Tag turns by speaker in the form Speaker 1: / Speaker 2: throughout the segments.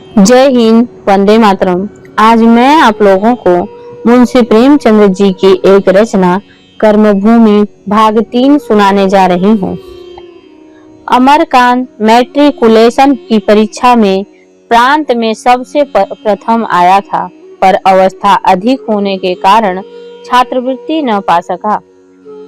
Speaker 1: जय हिंद, वंदे मातरम। आज मैं आप लोगों को मुंशी प्रेमचंद्र जी की एक रचना कर्मभूमि भाग 3 सुनाने जा रही हूँ। अमरकांत मैट्रिकुलेशन की परीक्षा में प्रांत में सबसे प्रथम आया था, पर अवस्था अधिक होने के कारण छात्रवृत्ति न पा सका।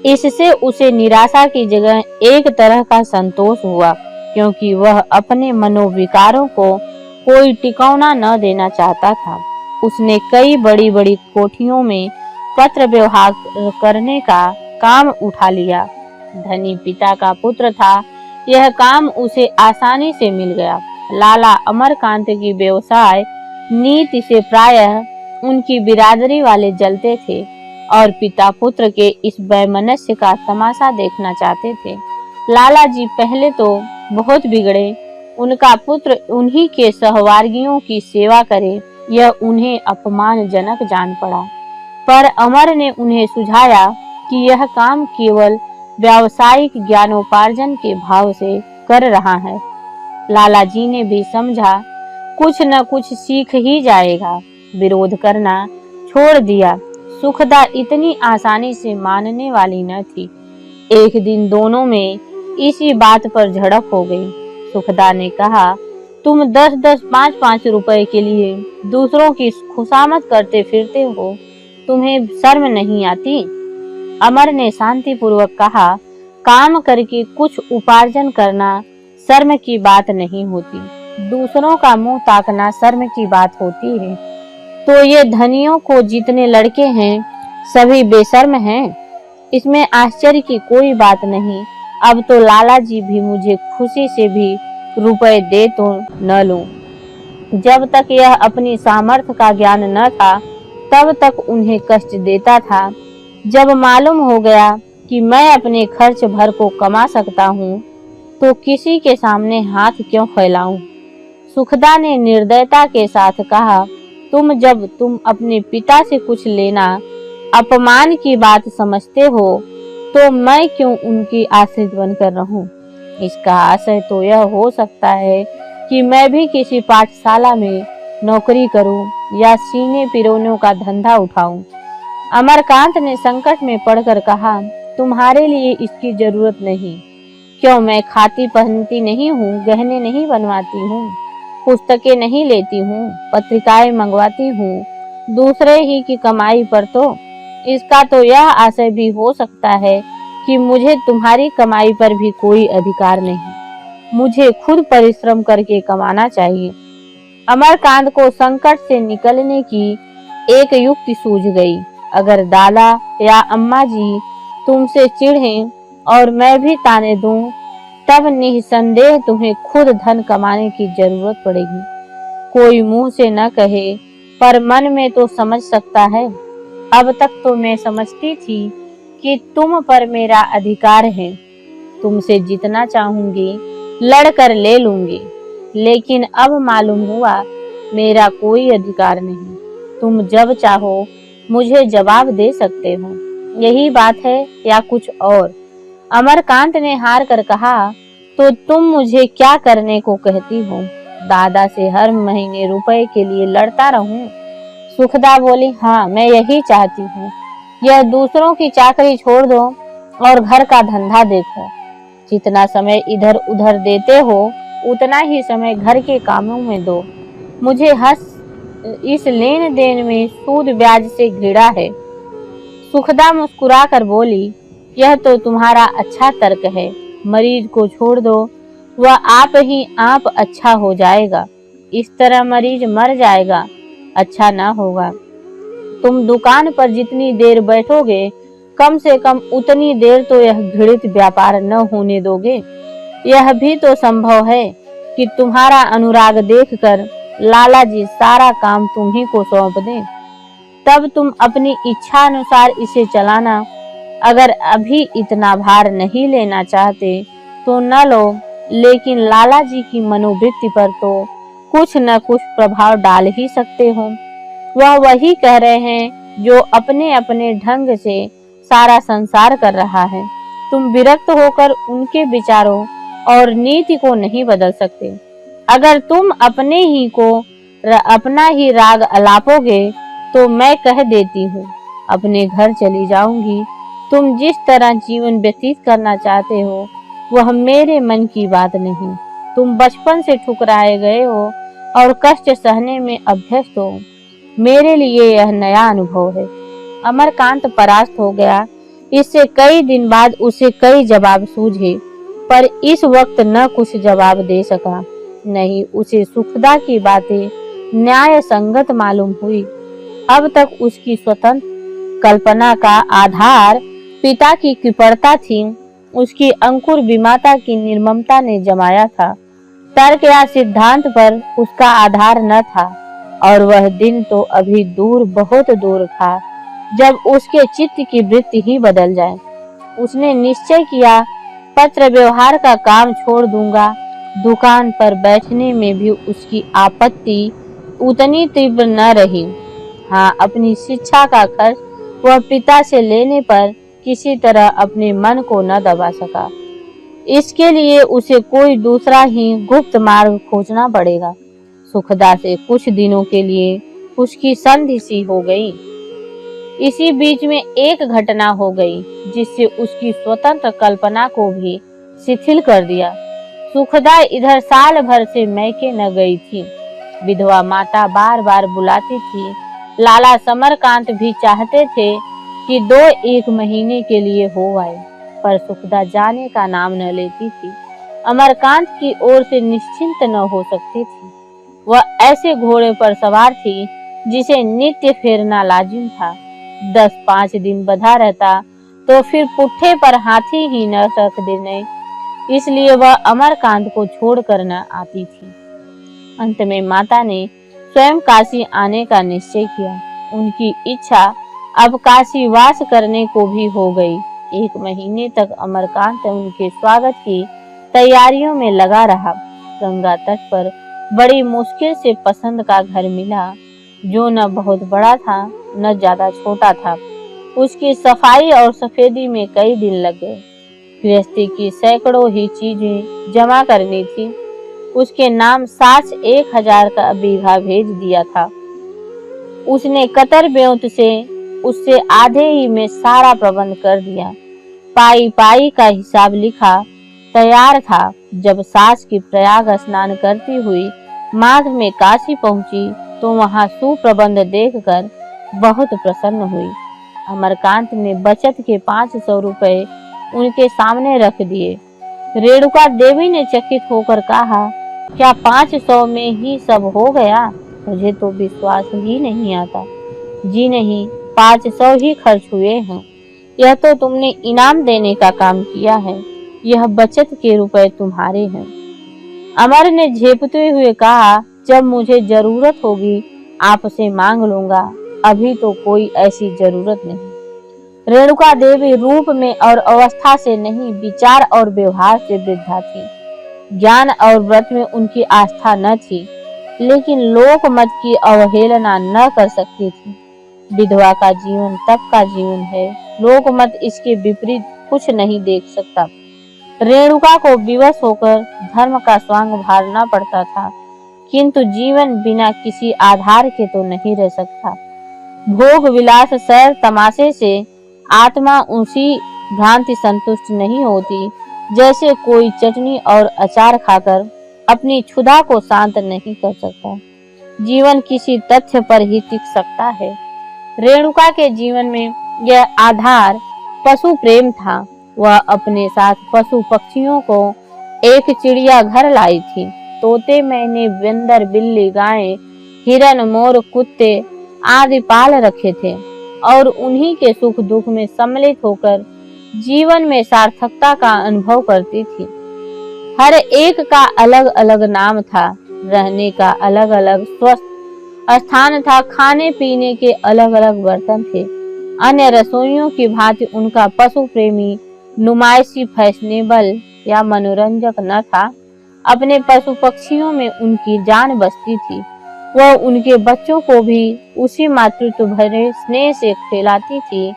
Speaker 1: इससे उसे निराशा की जगह एक तरह का संतोष हुआ, क्योंकि वह अपने मनोविकारों को कोई टिकौना न देना चाहता था। उसने कई बड़ी बड़ी कोठियों में पत्र व्यवहार करने का काम उठा लिया। धनी पिता का पुत्र था, यह काम उसे आसानी से मिल गया। लाला अमरकांत की व्यवसाय नीति से प्रायः उनकी बिरादरी वाले जलते थे और पिता पुत्र के इस वैमनस्य का तमाशा देखना चाहते थे। लाला जी पहले तो बहुत बिगड़े। उनका पुत्र उन्हीं के सहवर्गियों की सेवा करे, यह उन्हें अपमानजनक जान पड़ा। पर अमर ने उन्हें सुझाया कि यह काम केवल व्यावसायिक ज्ञानोपार्जन के भाव से कर रहा है। लाला जी ने भी समझा कुछ न कुछ सीख ही जाएगा। विरोध करना छोड़ दिया। सुखदा इतनी आसानी से मानने वाली न थी। एक दिन दोनों में इसी बात पर झड़प हो गई। सुखदा ने कहा, तुम 10-10, 5-5 रुपए के लिए दूसरों की खुशामद करते फिरते हो, तुम्हें शर्म नहीं आती? अमर ने शांतिपूर्वक कहा, काम करके कुछ उपार्जन करना शर्म की बात नहीं होती, दूसरों का मुंह ताकना शर्म की बात होती है। तो ये धनियों को जितने लड़के हैं सभी बेशर्म हैं, इसमें आश्चर्य की कोई बात नहीं। अब तो लाला जी भी मुझे खुशी से भी रुपए दे तो न लूं। जब तक यह अपनी सामर्थ्य का ज्ञान न था तब तक उन्हें कष्ट देता था। जब मालूम हो गया कि मैं अपने खर्च भर को कमा सकता हूँ तो किसी के सामने हाथ क्यों फैलाऊं? सुखदा ने निर्दयता के साथ कहा, तुम अपने पिता से कुछ लेना अपमान की बात समझते हो तो मैं क्यों उनकी आश्रित बनकर रहूं? इसका आशय तो यह हो सकता है कि मैं भी किसी पाठशाला में नौकरी करूं या सीने पिरोने का धंधा उठाऊं। अमरकांत ने संकट में पड़कर कहा, तुम्हारे लिए इसकी जरूरत नहीं। क्यों, मैं खाती पहनती नहीं हूँ, गहने नहीं बनवाती हूँ, पुस्तकें नहीं लेती हूँ, पत्रिकाएं मंगवाती हूँ दूसरे ही की कमाई पर। तो इसका तो यह आशय भी हो सकता है कि मुझे तुम्हारी कमाई पर भी कोई अधिकार नहीं, मुझे खुद परिश्रम करके कमाना चाहिए। अमरकांत को संकट से निकलने की एक युक्ति सूझ गई। अगर दादा या अम्मा जी तुमसे चिढ़ें और मैं भी ताने दूं, तब निसंदेह तुम्हें खुद धन कमाने की जरूरत पड़ेगी। कोई मुंह से न कहे पर मन में तो समझ सकता है। अब तक तो मैं समझती थी कि तुम पर मेरा अधिकार है, तुमसे जितना चाहूंगी लड़कर ले लूंगी, लेकिन अब मालूम हुआ मेरा कोई अधिकार नहीं। तुम जब चाहो मुझे जवाब दे सकते हो। यही बात है या कुछ और? अमरकांत ने हार कर कहा, तो तुम मुझे क्या करने को कहती हो? दादा से हर महीने रुपए के लिए लड़ता रहूं? सुखदा बोली, हाँ, मैं यही चाहती हूँ। यह दूसरों की चाकरी छोड़ दो और घर का धंधा देखो। जितना समय इधर उधर देते हो उतना ही समय घर के कामों में दो। मुझे इस लेन देन में सूद ब्याज से घृणा है। सुखदा मुस्कुरा कर बोली, यह तो तुम्हारा अच्छा तर्क है। मरीज को छोड़ दो, वह आप अच्छा हो जाएगा। इस तरह मरीज मर जाएगा, अच्छा ना होगा। तुम दुकान पर जितनी देर बैठोगे कम से कम उतनी देर तो यह घृणित व्यापार न होने दोगे। यह भी तो संभव है कि तुम्हारा अनुराग देखकर लाला जी सारा काम तुम्ही को सौंप दें, तब तुम अपनी इच्छा अनुसार इसे चलाना। अगर अभी इतना भार नहीं लेना चाहते तो न लो, लेकिन लाला जी की मनोवृत्ति पर तो कुछ न कुछ प्रभाव डाल ही सकते हो। वह वही कह रहे हैं जो अपने अपने ढंग से सारा संसार कर रहा है। तुम विरक्त होकर उनके विचारों और नीति को नहीं बदल सकते। अगर तुम अपने ही को अपना ही राग अलापोगे तो मैं कह देती हूँ, अपने घर चली जाऊंगी। तुम जिस तरह जीवन व्यतीत करना चाहते हो वह मेरे मन की बात नहीं। तुम बचपन से ठुकराए गए हो और कष्ट सहने में अभ्यस्त हो। मेरे लिए यह नया अनुभव है। अमरकांत परास्त हो गया। इससे कई दिन बाद उसे कई जवाब सूझे, पर इस वक्त न कुछ जवाब दे सका। नहीं, उसे सुखदा की बातें न्याय संगत मालूम हुई। अब तक उसकी स्वतंत्र कल्पना का आधार पिता की कृपणता थी। उसकी अंकुर विमाता की निर्ममता ने जमाया था। तर्क या सिद्धांत पर उसका आधार न था, और वह दिन तो अभी दूर, बहुत दूर था जब उसके चित्त की वृत्ति ही बदल जाए। उसने निश्चय किया, पत्र व्यवहार का काम छोड़ दूंगा। दुकान पर बैठने में भी उसकी आपत्ति उतनी तीव्र न रही। हाँ, अपनी शिक्षा का खर्च वह पिता से लेने पर किसी तरह अपने मन को न दबा सका। इसके लिए उसे कोई दूसरा ही गुप्त मार्ग खोजना पड़ेगा। सुखदा से कुछ दिनों के लिए उसकी संधि सी हो गई। इसी बीच में एक घटना हो गई जिससे उसकी स्वतंत्र कल्पना को भी शिथिल कर दिया। सुखदा इधर साल भर से मैके न गई थी। विधवा माता बार बार बुलाती थी। लाला समरकांत भी चाहते थे कि 2-1 महीने के लिए हो आए, पर सुखदा जाने का नाम न लेती थी। अमरकांत की ओर से निश्चिंत न हो सकती थी। वह ऐसे घोड़े पर सवार थी जिसे नित्य फेरना लाजिम था। 10-5 दिन बंधा रहता तो फिर पुट्ठे पर हाथी ही न रख देने, इसलिए वह अमरकांत को छोड़कर न आती थी। अंत में माता ने स्वयं काशी आने का निश्चय किया। उनकी इच्छा अब काशी वास करने को भी हो गई। 1 महीने तक अमरकांत उनके स्वागत की तैयारियों में लगा रहा। गंगा तट पर बड़ी मुश्किल से पसंद का घर मिला, जो न बहुत बड़ा था न ज्यादा छोटा था। उसकी सफाई और सफेदी में कई दिन लग गए। गृहस्थी की सैकड़ों ही चीजें जमा करनी थी। उसके नाम 60-1000 का बीघा भेज दिया था। उसने कतर ब्योंत से उससे आधे ही में सारा प्रबंध कर दिया। पाई पाई का हिसाब लिखा तैयार था। जब सास की प्रयाग स्नान करती हुई माघ में काशी पहुंची तो वहां सुप्रबंध देखकर बहुत प्रसन्न हुई। अमरकांत ने बचत के 500 रुपए उनके सामने रख दिए। रेणुका देवी ने चकित होकर कहा, क्या 500 में ही सब हो गया? मुझे तो विश्वास ही नहीं आता। जी नहीं, 500 ही खर्च हुए हैं। यह तो तुमने इनाम देने का काम किया है। यह बचत के रुपए तुम्हारे हैं। अमर ने झेपते हुए कहा, जब मुझे जरूरत होगी आपसे मांग लूंगा, अभी तो कोई ऐसी जरूरत नहीं। रेणुका देवी रूप में और अवस्था से नहीं, विचार और व्यवहार से वृद्धा थी। ज्ञान और व्रत में उनकी आस्था न थी, लेकिन लोकमत की अवहेलना न कर सकती थी। विधवा का जीवन तप का जीवन है। लोकमत इसके विपरीत कुछ नहीं देख सकता। रेणुका को विवश होकर धर्म का स्वांग भारना पड़ता था, किंतु जीवन बिना किसी आधार के तो नहीं रह सकता। भोग विलास सैर तमाशे से आत्मा उसी भ्रांति संतुष्ट नहीं होती जैसे कोई चटनी और अचार खाकर अपनी क्षुधा को शांत नहीं कर सकता। जीवन किसी तथ्य पर ही टिक सकता है। रेणुका के जीवन में यह आधार पशु प्रेम था। वह अपने साथ पशु पक्षियों को एक चिड़िया घर लाई थी। तोते, मैने, बंदर, बिल्ली, गाय, हिरन, मोर, कुत्ते आदि पाल रखे थे और उन्हीं के सुख दुख में सम्मिलित होकर जीवन में सार्थकता का अनुभव करती थी। हर एक का अलग अलग नाम था, रहने का अलग अलग स्वस्थ स्थान था, खाने पीने के अलग अलग बर्तन थे। अन्य रसोइयों की भांति उनका पशु प्रेमी नुमाइशी फैशनेबल या मनोरंजक न था। अपने पशु पक्षियों में उनकी जान बसती थी। वह उनके बच्चों को भी उसी मातृत्व भरे स्नेह से खिलाती थी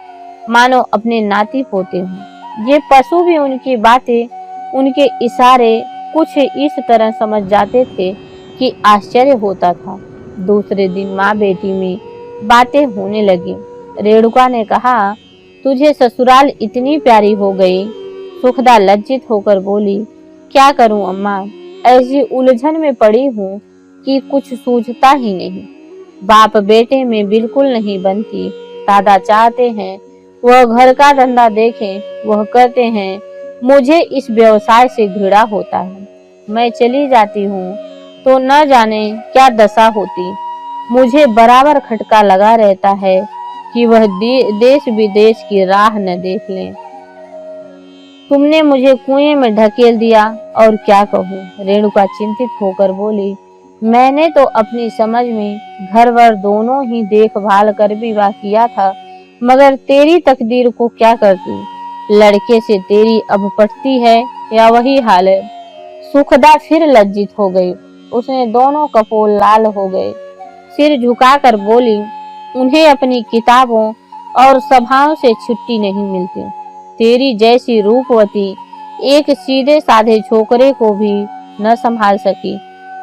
Speaker 1: मानो अपने नाती पोते हों। ये पशु भी उनकी बातें, उनके इशारे कुछ इस तरह समझ जाते थे कि आश्चर्य होता था। दूसरे दिन माँ बेटी में बातें होने लगी। रेणुका ने कहा, तुझे ससुराल इतनी प्यारी हो गई। सुखदा लज्जित होकर बोली, क्या करूं अम्मा, ऐसी उलझन में पड़ी हूँ कि कुछ सूझता ही नहीं। बाप बेटे में बिल्कुल नहीं बनती। दादा चाहते हैं वह घर का धंधा देखें, वह कहते हैं मुझे इस व्यवसाय से घृणा होता है। मैं चली जाती हूँ तो न जाने क्या दशा होती। मुझे बराबर खटका लगा रहता है कि वह देश विदेश की राह न देख लें। तुमने मुझे कुएं में ढकेल दिया और क्या कहूँ। रेणुका चिंतित होकर बोली, मैंने तो अपनी समझ में घर वर दोनों ही देखभाल कर विवाह किया था, मगर तेरी तकदीर को क्या करती। लड़के से तेरी अब पटती है या वही हाल है। सुखदा फिर लज्जित हो गई। उसने दोनों कपोल लाल हो गए। सिर झुकाकर बोली, उन्हें अपनी किताबों और सभाओं से छुट्टी नहीं मिलती। तेरी जैसी रूपवती एक सीधे साधे छोकरे को भी न संभाल सकी।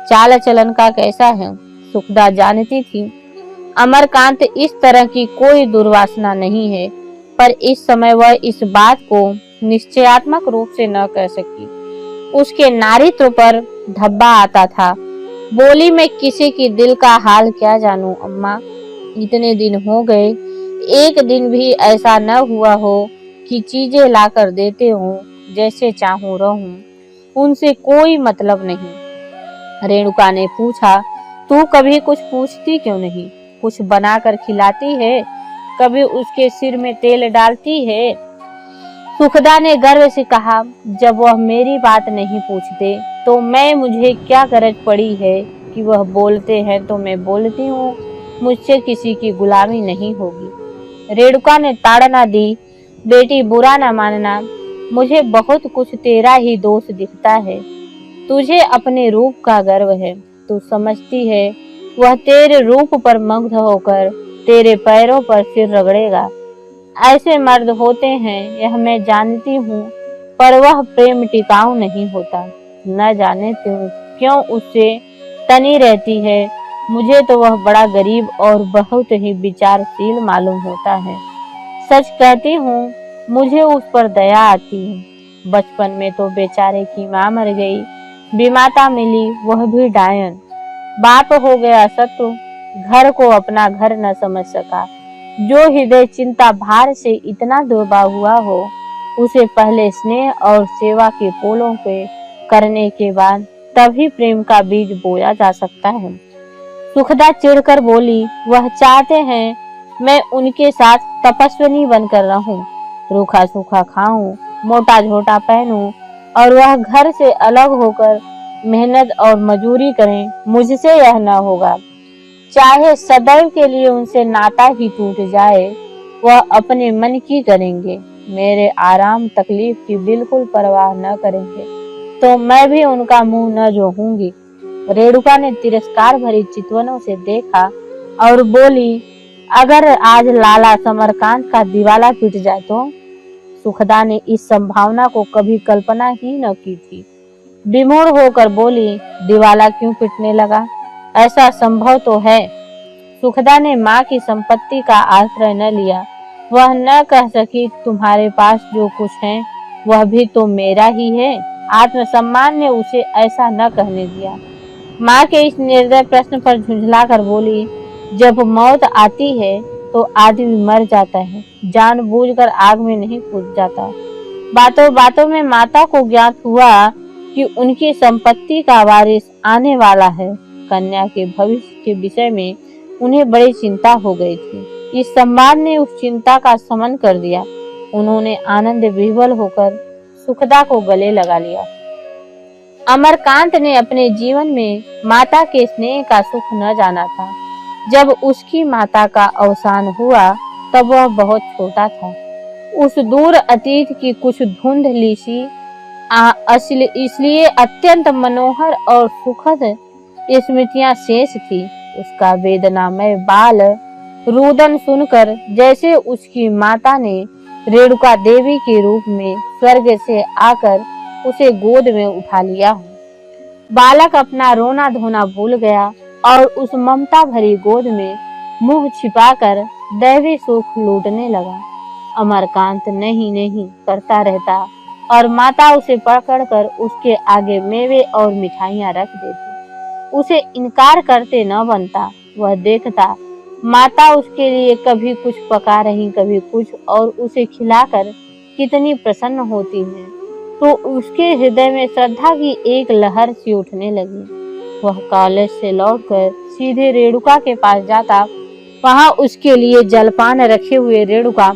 Speaker 1: चाल चलन का कैसा है सुखदा जानती थी। अमरकांत इस तरह की कोई दुर्वासना नहीं है, पर इस समय वह इस बात को निश्चयात्मक रूप से न कह सकी। उसके नारीत्व पर धब्बा आता था। बोली, मैं किसी की दिल का हाल क्या जानूं अम्मा। इतने दिन हो गए, एक दिन भी ऐसा न हुआ हो कि चीजें लाकर देते हो, जैसे चाहूं रहूं, उनसे कोई मतलब नहीं। रेणुका ने पूछा, तू कभी कुछ पूछती क्यों नहीं? कुछ बनाकर खिलाती है? कभी उसके सिर में तेल डालती है? सुखदा ने गर्व से कहा, जब वह मेरी बात नहीं पूछते तो मुझे क्या गरज पड़ी है कि वह बोलते हैं तो मैं बोलती हूँ। मुझसे किसी की गुलामी नहीं होगी। रेणुका ने ताड़ना दी, बेटी बुरा न मानना, मुझे बहुत कुछ तेरा ही दोष दिखता है। तुझे अपने रूप का गर्व है। तू समझती है वह तेरे रूप पर मुग्ध होकर तेरे पैरों पर सिर रगड़ेगा। ऐसे मर्द होते हैं, यह मैं जानती हूँ, पर वह प्रेम टिकाऊ नहीं होता। न जाने तू क्यों उससे तनी रहती है। मुझे तो वह बड़ा गरीब और बहुत ही विचारशील मालूम होता है। सच कहती हूँ, मुझे उस पर दया आती है। बचपन में तो बेचारे की माँ मर गई, बीमाता मिली, वह भी डायन। बाप हो गया शत्रु, घर को अपना घर न समझ सका। जो हृदय चिंता भार से इतना दुर्बा हुआ हो, उसे पहले स्नेह और सेवा के पोलों पे करने के बाद तभी प्रेम का बीज बोया जा सकता है। सुखदा चिढ़कर बोली, वह चाहते हैं मैं उनके साथ तपस्विनी बनकर रहूं, रूखा सूखा खाऊं, मोटा झोटा पहनूं और वह घर से अलग होकर मेहनत और मजूरी करें। मुझसे यह न होगा। चाहे सदैव के लिए उनसे नाता ही टूट जाए, वह अपने मन की करेंगे। मेरे आराम तकलीफ की बिल्कुल परवाह न करेंगे, तो मैं भी उनका मुंह न जोहूंगी। रेणुका ने तिरस्कार भरी चितवनों से देखा और बोली, अगर आज लाला समरकांत का दिवाला पिट जाए तो? सुखदा ने इस संभावना को कभी कल्पना ही न की थी। विमूढ़ होकर बोली, दिवाला क्यों पिटने लगा? ऐसा संभव तो है। सुखदा ने माँ की संपत्ति का आश्रय न लिया। वह न कह सकी, तुम्हारे पास जो कुछ है वह भी तो मेरा ही है। आत्मसम्मान ने उसे ऐसा न कहने दिया। माँ के इस निर्दय प्रश्न पर झुंझलाकर बोली, जब मौत आती है तो आदमी मर जाता है, जानबूझकर आग में नहीं कूद जाता। बातों बातों में माता को ज्ञात हुआ कि उनकी संपत्ति का वारिस आने वाला है। कन्या के भविष्य के विषय में उन्हें बड़ी चिंता हो गई थी। इस संवाद ने उस चिंता का शमन कर दिया। उन्होंने आनंद विह्वल होकर सुखदा को गले लगा लिया। अमरकांत ने अपने जीवन में माता के स्नेह का सुख न जाना था। जब उसकी माता का अवसान हुआ तब वह बहुत छोटा था। उस दूर अतीत की कुछ धुंधली सी इसलिए अत्यंत मनोहर और सुखद स्मृतियां शेष थी। उसका वेदनामय बाल रुदन सुनकर जैसे उसकी माता ने रेणुका देवी के रूप में स्वर्ग से आकर उसे गोद में उठा लिया हो। बालक अपना रोना धोना भूल गया और उस ममता भरी गोद में मुंह छिपाकर दैवी सुख लूटने लगा। अमरकांत नहीं नहीं करता रहता और माता उसे पकड़कर उसके आगे मेवे और मिठाइयां रख देती। उसे इनकार करते न बनता। वह देखता माता उसके लिए कभी कुछ पका रही कभी कुछ, और उसे खिलाकर कितनी प्रसन्न होती है, तो उसके हृदय में श्रद्धा की एक लहर सी उठने लगी। वह कॉलेज से लौटकर सीधे रेणुका के पास जाता। वहां उसके लिए जलपान रखे हुए रेणुका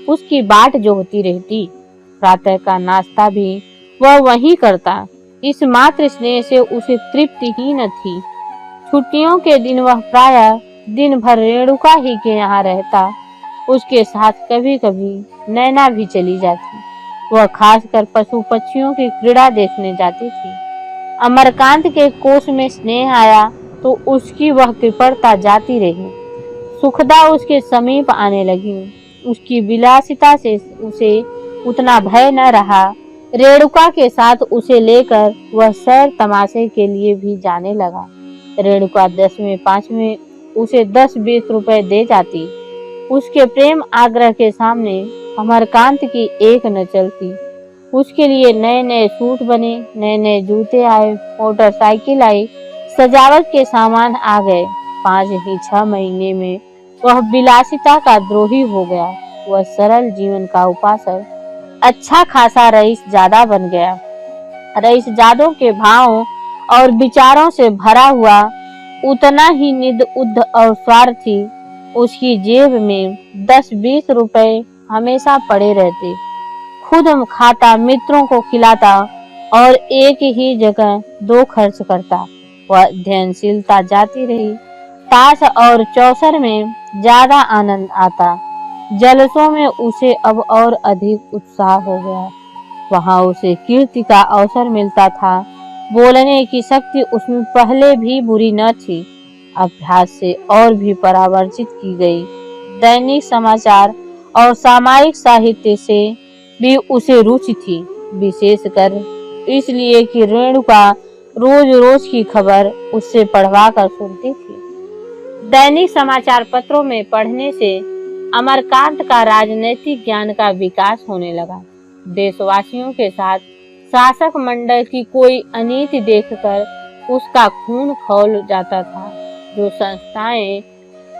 Speaker 1: उसकी बाट जोहती रहती। प्रातः का नाश्ता भी वह वहीं करता। इस मात्र स्नेह से उसे तृप्ति ही न थी। छुट्टियों के दिन वह प्रायः दिन भर रेणुका ही के यहाँ रहता। उसके साथ कभी कभी नैना भी चली जाती। वह खासकर पशु पक्षियों की क्रीड़ा देखने जाती थी। अमरकांत के कोष में स्नेह आया तो उसकी वह कृपणता जाती रही। सुखदा उसके समीप आने लगी। उसकी विलासिता से उसे उतना भय न रहा। रेणुका के साथ उसे लेकर वह सैर तमाशे के लिए भी जाने लगा। रेणुका 10वें 5वें उसे 10-20 रुपए दे जाती। उसके प्रेम आग्रह के सामने अमरकांत की एक न चलती। उसके लिए नए नए सूट बने, नए नए जूते आए, मोटरसाइकिल आई, सजावट के सामान आ गए। 5 ही 6 महीने में वह विलासिता का द्रोही हो गया। वह सरल जीवन का उपासक अच्छा खासा रईसजादा बन गया। रईसजादों के भावों और विचारों से भरा हुआ, उतना ही निध उद्ध और स्वार्थी। उसकी जेब में 10-20 रुपए हमेशा पड़े रहते। खुद खाता, मित्रों को खिलाता और एक ही जगह 2 खर्च करता। वह अध्ययनशीलता जाती रही। ताश और चौसर में ज्यादा आनंद आता। जलसों में उसे अब और अधिक उत्साह हो गया। वहां उसे कीर्ति का अवसर मिलता था। बोलने की शक्ति उसमें पहले भी बुरी न थी, अभ्यास से और भी परावर्तित की गई। दैनिक समाचार और सामायिक साहित्य से भी उसे रुचि थी, विशेषकर इसलिए कि रेणुका रोज रोज की खबर उससे पढ़वा कर सुनती थी। दैनिक समाचार पत्रों में पढ़ने से अमरकांत का राजनीतिक ज्ञान का विकास होने लगा। देशवासियों के साथ शासक मंडल की कोई अनीति देखकर उसका खून खौल जाता था। जो संस्थाएं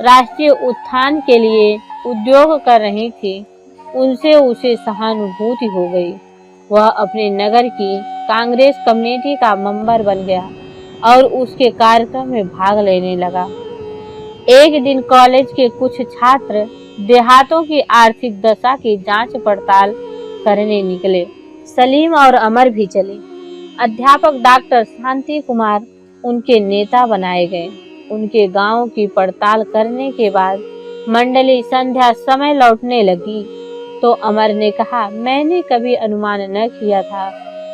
Speaker 1: राष्ट्रीय उत्थान के लिए उद्योग कर रही थी, उनसे उसे सहानुभूति हो गई। वह अपने नगर की कांग्रेस कमेटी का मेंबर बन गया और उसके कार्यक्रम में भाग लेने लगा। एक दिन कॉलेज के कुछ छात्र देहातों की आर्थिक दशा की जांच पड़ताल करने निकले। सलीम और अमर भी चले। अध्यापक डॉक्टर शांति कुमार उनके नेता बनाए गए। उनके गांव की पड़ताल करने के बाद मंडली संध्या समय लौटने लगी तो अमर ने कहा, मैंने कभी अनुमान न किया था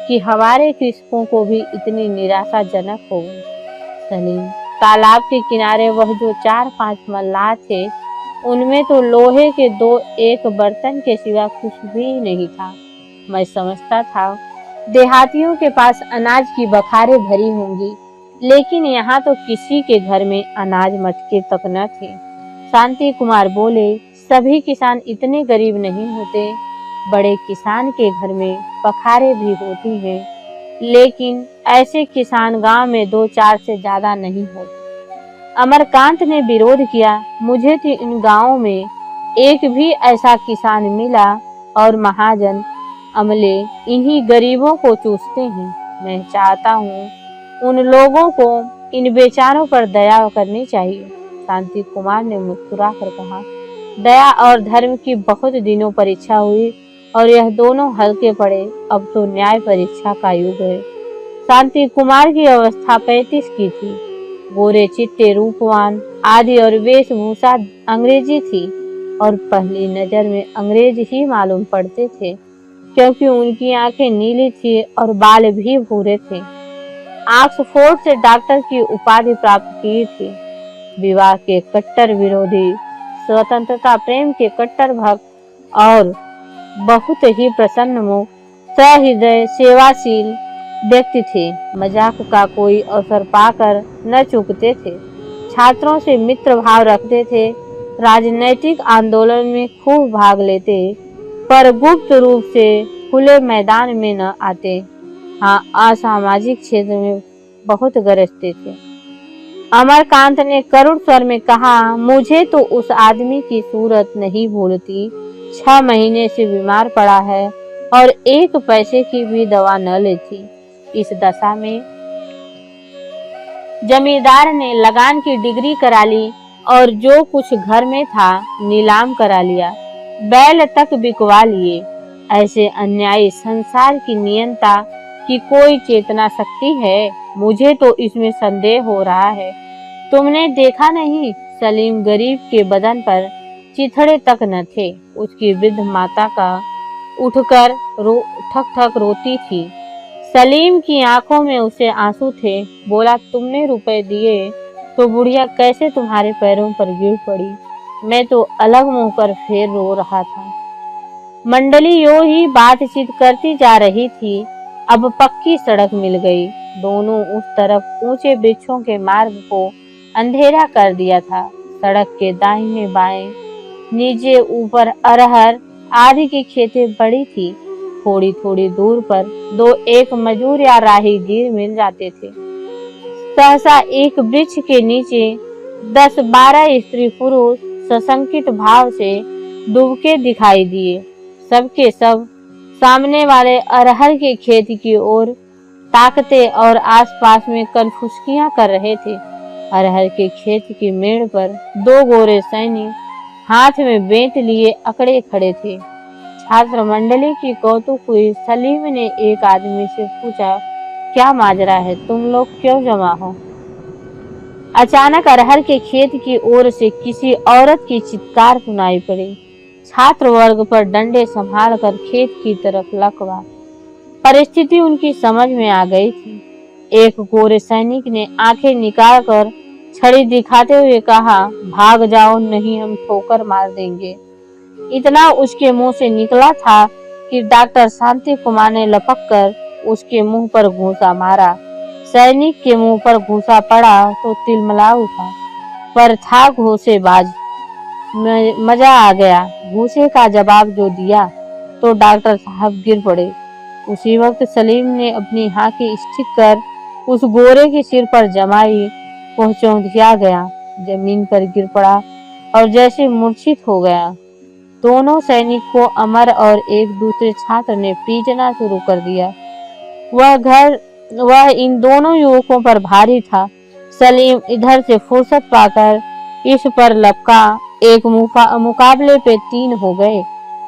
Speaker 1: कि हमारे कृषकों को भी इतनी निराशाजनक होगी। सलीम, तालाब के किनारे वह जो 4-5 मल्लाह थे, उनमें तो लोहे के 2-1 बर्तन के सिवा कुछ भी नहीं था। मैं समझता था देहातियों के पास अनाज की बखारें भरी होंगी, लेकिन यहाँ तो किसी के घर में अनाज मटके तक न थे। शांति कुमार बोले, सभी किसान इतने गरीब नहीं होते। बड़े किसान के घर में बखारें भी होती हैं, लेकिन ऐसे किसान गांव में 2-4 से ज्यादा नहीं होते। अमरकांत ने विरोध किया, मुझे तो इन गांवों में एक भी ऐसा किसान मिला और महाजन अमले इन्हीं गरीबों को चूसते हैं। मैं चाहता हूँ उन लोगों को इन बेचारों पर दया करनी चाहिए। शांति कुमार ने मुस्कुराकर कहा, दया और धर्म की बहुत दिनों परीक्षा हुई और यह दोनों हल्के पड़े। अब तो न्याय परीक्षा का युग है। शांति कुमार की अवस्था 35 की थी। गोरे चिट्टे, रूपवान आदि और वेशभूषा अंग्रेजी थी और पहली नजर में अंग्रेज ही मालूम पड़ते थे, क्योंकि उनकी आंखें नीली थी और बाल भी भूरे थे। ऑक्सफोर्ड से डॉक्टर की उपाधि प्राप्त की थी। विवाह के कट्टर विरोधी, स्वतंत्रता प्रेम के कट्टर भक्त और बहुत ही प्रसन्न मुख, सहृदय, सेवाशील व्यक्ति थे। मजाक का कोई अवसर पाकर न चूकते थे। छात्रों से मित्र भाव रखते थे, राजनैतिक आंदोलन में खूब भाग लेते, पर गुप्त रूप से खुले मैदान में न आते। हाँ, असामाजिक क्षेत्र में बहुत गरजते थे। अमरकांत ने करुण स्वर में कहा, मुझे तो उस आदमी की सूरत नहीं भूलती। 6 महीने से बीमार पड़ा है और 1 पैसे की भी दवा न लेती। इस दशा में जमींदार ने लगान की डिग्री करा ली और जो कुछ घर में था नीलाम करा लिया, बैल तक बिकवा लिए। ऐसे अन्यायी संसार की नियंता की कोई चेतना शक्ति है? मुझे तो इसमें संदेह हो रहा है। तुमने देखा नहीं, सलीम गरीब के बदन पर चिथड़े तक न थे। उसकी वृद्ध माता का उठकर ठक ठक रोती थी। सलीम की आंखों में उसे आंसू थे। बोला, तुमने रुपए दिए तो बुढ़िया कैसे तुम्हारे पैरों पर गिर पड़ी। मैं तो अलग मुंह कर फिर रो रहा था। मंडली यूं ही बातचीत करती जा रही थी। अब पक्की सड़क मिल गई। दोनों उस तरफ ऊंचे वृक्षों के मार्ग को अंधेरा कर दिया था। सड़क के दाहिने बाएं, नीचे ऊपर अरहर आदि की खेतें पड़ी थी। थोड़ी थोड़ी दूर पर 2-1 मजूर या राहगीर मिल जाते थे। सहसा एक वृक्ष के नीचे 10-12 स्त्री पुरुष सशंकित भाव से डूबके दिखाई दिए। सबके सब सामने वाले अरहर के खेत की ओर ताकते और आसपास में कनफुसकियां कर रहे थे। अरहर के खेत की मेड़ पर 2 गोरे सैनिक हाथ में बेंत लिए अकड़े खड़े थे। छात्र मंडली की कौतुक हुई। सलीम ने एक आदमी से पूछा, क्या माजरा है, तुम लोग क्यों जमा हो? अचानक अरहर के खेत की ओर से किसी औरत की चित्कार सुनाई पड़ी। छात्र वर्ग पर डंडे संभालकर खेत की तरफ लकवा। परिस्थिति उनकी समझ में आ गई थी। एक गोरे सैनिक ने आंखें निकालकर छड़ी दिखाते हुए कहा, भाग जाओ नहीं हम ठोकर मार देंगे। इतना उसके मुंह से निकला था कि डॉक्टर शांति कुमार ने लपक कर उसके मुंह पर घूंसा मारा। सैनिक के मुंह पर घूंसा पड़ा तो तिलमिला उठा, पर था घूंसेबाज। मजा आ गया। घूंसे का जवाब जो दिया तो डॉक्टर साहब गिर पड़े। उसी वक्त सलीम ने अपनी हाथी स्टिक कर उस गोरे के सिर पर जमाई। वह चौंधिया गया, जमीन पर गिर पड़ा और जैसे मूर्छित हो गया। दोनों सैनिक को अमर और एक दूसरे छात्र ने पीटना शुरू कर दिया। वह इन दोनों युवकों पर भारी था। सलीम इधर से फुर्सत पाकर इस पर लपका। एक मुकाबले पे 3 हो गए।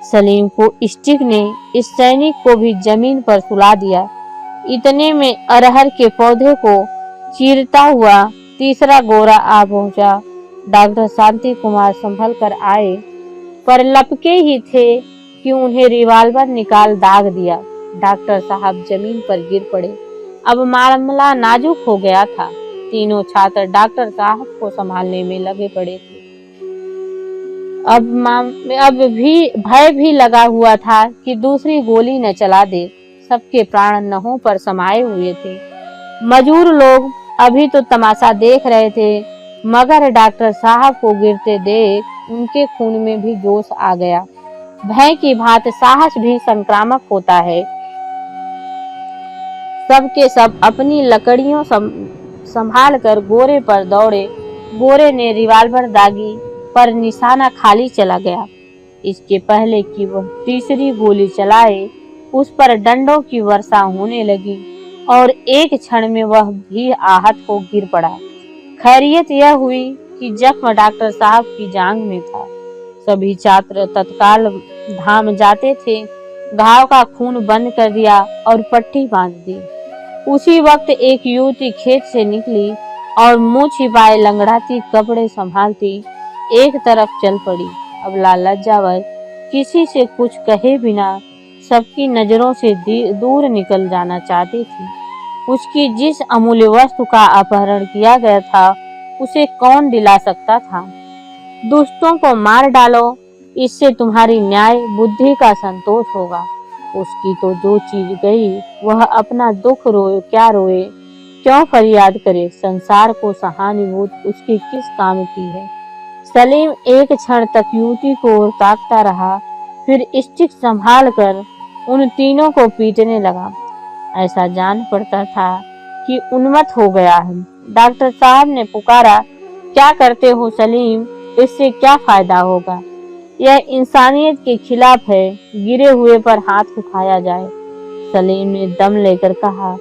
Speaker 1: सलीम को स्टिक ने इस सैनिक को भी जमीन पर सुला दिया। इतने में अरहर के पौधे को चीरता हुआ तीसरा गोरा आ पहुंचा। डॉक्टर शांति कुमार संभल कर आए, पर लपके ही थे कि उन्हें रिवाल्वर निकाल दाग दिया। डॉक्टर साहब जमीन पर गिर पड़े। अब मामला नाजुक हो गया था। तीनों छात्र डॉक्टर साहब को संभालने में लगे पड़े थे। अब भी भय भी लगा हुआ था कि दूसरी गोली न चला दे। सबके प्राण नहों पर समाये हुए थे। मजूर लोग अभी तो तमाशा देख रहे थे, मगर डॉक्टर साहब को गिरते देख उनके खून में भी जोश आ गया। भय की भांति साहस भी संक्रामक होता है। सबके सब अपनी लकड़ियों संभाल कर गोरे पर दौड़े। गोरे ने रिवाल्वर दागी, पर निशाना खाली चला गया। इसके पहले कि वह तीसरी गोली चलाए, उस पर डंडों की वर्षा होने लगी और एक क्षण में वह भी आहत हो गिर पड़ा। खैरियत यह हुई कि जख्म डॉक्टर साहब की जांघ में था। सभी छात्र तत्काल धाम जाते थे। घाव का खून बंद कर दिया और पट्टी बांध दी। उसी वक्त एक युवती खेत से निकली और मुंह छिपाए लंगड़ाती कपड़े संभालती एक तरफ चल पड़ी। अब लज्जावर किसी से कुछ कहे बिना सबकी नजरों से दूर निकल जाना चाहती थी। उसकी जिस अमूल्य वस्तु का अपहरण किया गया था, उसे कौन दिला सकता था? दुष्टों को मार डालो, इससे तुम्हारी न्याय बुद्धि का संतोष होगा। उसकी तो जो चीज गई, वह अपना दुख रोए क्या रोए। क्यों फरियाद करे, संसार को सहानुभूति उसके किस काम की है। सलीम एक क्षण तक युवती को ओर ताकता रहा, फिर स्टिक संभाल कर उन तीनों को पीटने लगा। ऐसा जान पड़ता था कि उन्मत्त हो गया है। डॉक्टर साहब ने पुकारा, क्या करते हो सलीम, इससे क्या फायदा होगा, यह इंसानियत के खिलाफ है, गिरे हुए पर हाथ उठाया जाए। सलीम ने दम लेकर कहा,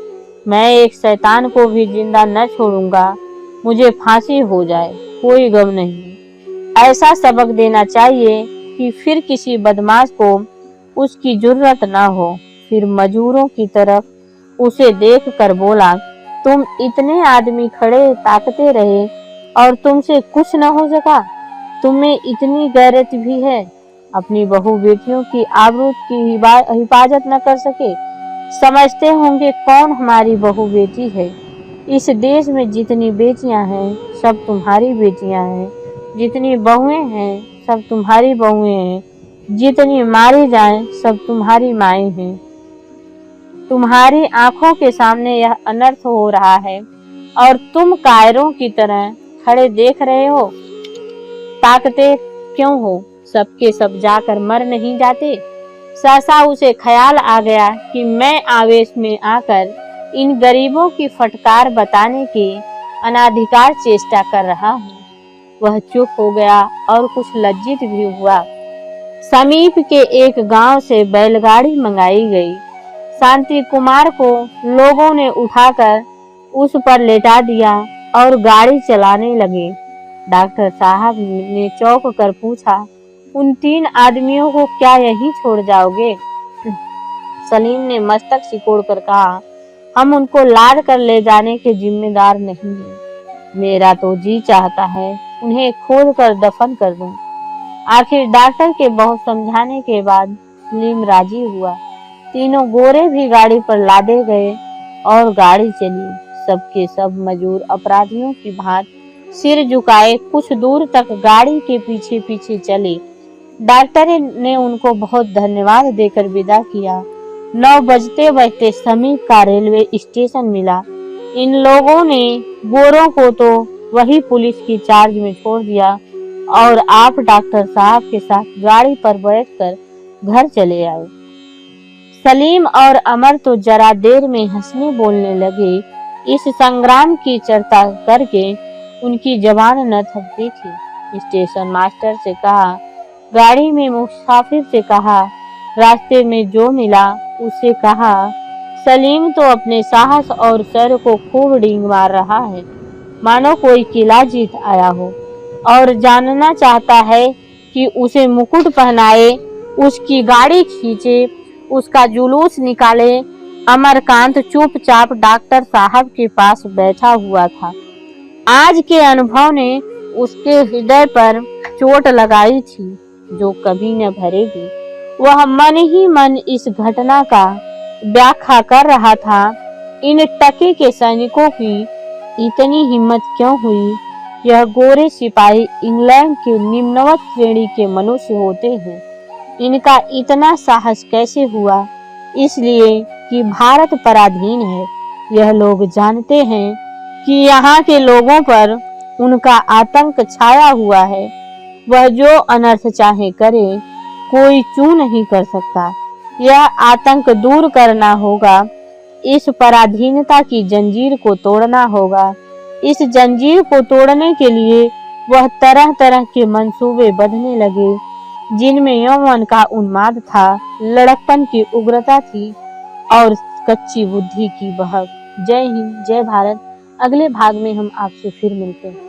Speaker 1: मैं एक शैतान को भी जिंदा न छोड़ूंगा, मुझे फांसी हो जाए कोई गम नहीं। ऐसा सबक देना चाहिए कि फिर किसी बदमाश को उसकी जुर्रत न हो। फिर मजूरों की तरफ उसे देख कर बोला, तुम इतने आदमी खड़े ताकते रहे और तुमसे कुछ न हो सका, तुम्हें इतनी गैरत भी है, अपनी बहू बेटियों की आबरू की हिफाजत न कर सके। समझते होंगे कौन हमारी बहू बेटी है। इस देश में जितनी बेटियां हैं सब तुम्हारी बेटियां हैं, जितनी बहुएं हैं सब तुम्हारी बहुएं हैं, जितनी मारी जाएं सब तुम्हारी माएं हैं। तुम्हारी आंखों के सामने यह अनर्थ हो रहा है और तुम कायरों की तरह खड़े देख रहे हो। ताकते क्यों हो, सबके सब जाकर मर नहीं जाते। सहसा उसे ख्याल आ गया कि मैं आवेश में आकर इन गरीबों की फटकार बताने की अनाधिकार चेष्टा कर रहा हूँ। वह चुप हो गया और कुछ लज्जित भी हुआ। समीप के एक गांव से बैलगाड़ी मंगाई गई। शांति कुमार को लोगों ने उठाकर उस पर लेटा दिया और गाड़ी चलाने लगे। डॉक्टर साहब ने चौंक कर पूछा, उन 3 आदमियों को क्या यहीं छोड़ जाओगे? सलीम ने मस्तक सिकोड़कर कहा, हम उनको लाद कर ले जाने के जिम्मेदार नहीं हैं। मेरा तो जी चाहता है उन्हें खोद कर दफन कर दूं। आखिर डॉक्टर के बहुत समझाने के बाद सलीम राजी हुआ। तीनों गोरे भी गाड़ी पर लादे गए और गाड़ी चली। सबके सब मजूर अपराधियों की भांति सिर झुकाए कुछ दूर तक गाड़ी के पीछे पीछे चले। डॉक्टर ने उनको बहुत धन्यवाद देकर विदा किया। 9 बजते बजते समीप का रेलवे स्टेशन मिला। इन लोगों ने गोरों को तो वही पुलिस की चार्ज में छोड़ दिया और आप डॉक्टर साहब के साथ गाड़ी पर बैठकर घर चले आए। सलीम और अमर तो जरा देर में हंसने बोलने लगे। इस संग्राम की चर्चा करके उनकी जबान न थकती थी। स्टेशन मास्टर से कहा, गाड़ी में मुसाफिर से कहा, रास्ते में जो मिला उससे कहा। सलीम तो अपने साहस और सर को खूब डींग मार रहा है, मानो कोई किला जीत आया हो और जानना चाहता है कि उसे मुकुट पहनाए, उसकी गाड़ी खींचे, उसका जुलूस निकाले। अमरकांत चुपचाप डॉक्टर साहब के पास बैठा हुआ था। आज के अनुभव ने उसके हृदय पर चोट लगाई थी जो कभी न भरेगी। वह मन ही मन इस घटना का व्याख्या कर रहा था। इन टके के सैनिकों की इतनी हिम्मत क्यों हुई? यह गोरे सिपाही इंग्लैंड के निम्नवत श्रेणी के मनुष्य होते हैं। इनका इतना साहस कैसे हुआ? इसलिए कि भारत पराधीन है। यह लोग जानते हैं कि यहाँ के लोगों पर उनका आतंक छाया हुआ है। वह जो अनर्थ चाहे करे, कोई चू नहीं कर सकता। यह आतंक दूर करना होगा। इस पराधीनता की जंजीर को तोड़ना होगा। इस जंजीर को तोड़ने के लिए वह तरह तरह के मंसूबे बंधने लगे, जिनमें यौवन का उन्माद था, लड़कपन की उग्रता थी और कच्ची बुद्धि की बहक। जय हिंद, जय भारत। अगले भाग में हम आपसे फिर मिलते हैं।